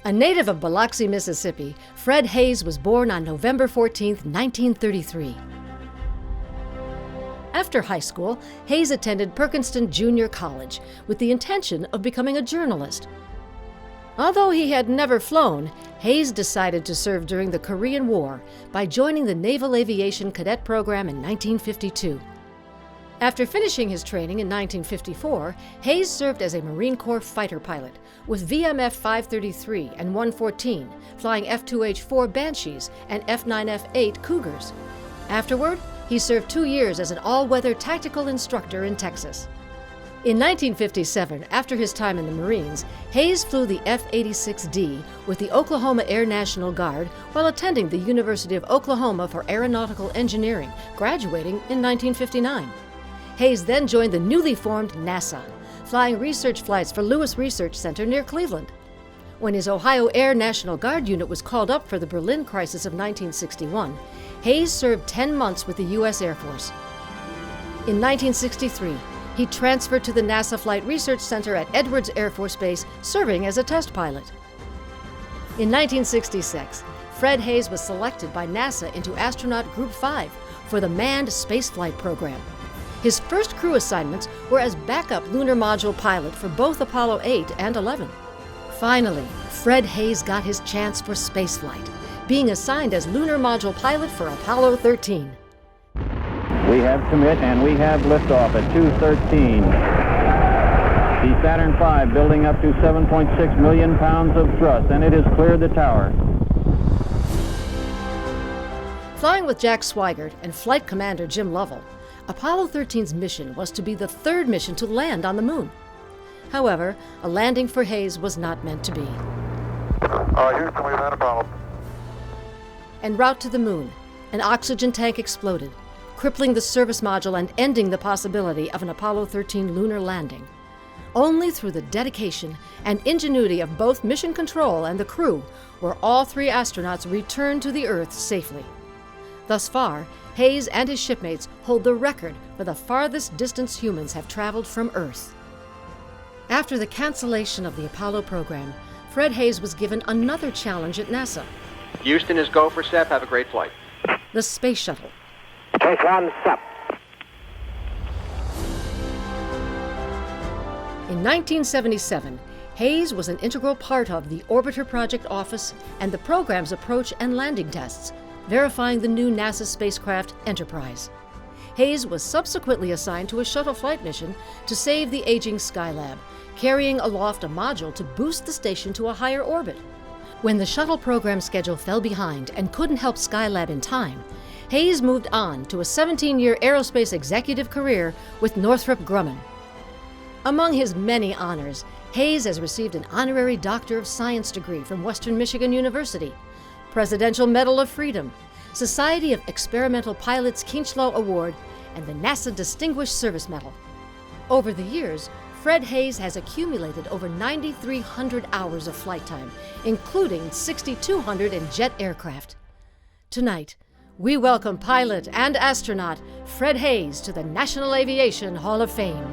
A native of Biloxi, Mississippi, Fred Haise was born on November 14, 1933. After high school, Haise attended Perkinston Junior College with the intention of becoming a journalist. Although he had never flown, Haise decided to serve during the Korean War by joining the Naval Aviation Cadet Program in 1952. After finishing his training in 1954, Haise served as a Marine Corps fighter pilot with VMF 533 and 114, flying F-2H-4 Banshees and F-9F-8 Cougars. Afterward, he served 2 years as an all-weather tactical instructor in Texas. In 1957, after his time in the Marines, Haise flew the F-86D with the Oklahoma Air National Guard while attending the University of Oklahoma for Aeronautical Engineering, graduating in 1959. Haise then joined the newly formed NASA, flying research flights for Lewis Research Center near Cleveland. When his Ohio Air National Guard unit was called up for the Berlin crisis of 1961, Haise served 10 months with the U.S. Air Force. In 1963, he transferred to the NASA Flight Research Center at Edwards Air Force Base, serving as a test pilot. In 1966, Fred Haise was selected by NASA into Astronaut Group 5 for the Manned Spaceflight Program. His first crew assignments were as backup lunar module pilot for both Apollo 8 and 11. Finally, Fred Haise got his chance for spaceflight, being assigned as lunar module pilot for Apollo 13. We have commit and we have liftoff at 2:13. The Saturn V building up to 7.6 million pounds of thrust, and it has cleared the tower. Flying with Jack Swigert and Flight Commander Jim Lovell, Apollo 13's mission was to be the third mission to land on the moon. However, a landing for Haise was not meant to be. Houston, we've had a problem. En route to the moon, an oxygen tank exploded, crippling the service module and ending the possibility of an Apollo 13 lunar landing. Only through the dedication and ingenuity of both mission control and the crew were all 3 astronauts returned to the Earth safely. Thus far, Haise and his shipmates hold the record for the farthest distance humans have traveled from Earth. After the cancellation of the Apollo program, Fred Haise was given another challenge at NASA. Houston is go for SEP. Have a great flight. The Space Shuttle. Take one, SEP. In 1977, Haise was an integral part of the Orbiter Project Office and the program's approach and landing tests, verifying the new NASA spacecraft Enterprise. Haise was subsequently assigned to a shuttle flight mission to save the aging Skylab, carrying aloft a module to boost the station to a higher orbit. When the shuttle program schedule fell behind and couldn't help Skylab in time, Haise moved on to a 17-year aerospace executive career with Northrop Grumman. Among his many honors, Haise has received an honorary Doctor of Science degree from Western Michigan University, Presidential Medal of Freedom, Society of Experimental Pilots Kinchlow Award, and the NASA Distinguished Service Medal. Over the years, Fred Haise has accumulated over 9,300 hours of flight time, including 6,200 in jet aircraft. Tonight, we welcome pilot and astronaut Fred Haise to the National Aviation Hall of Fame.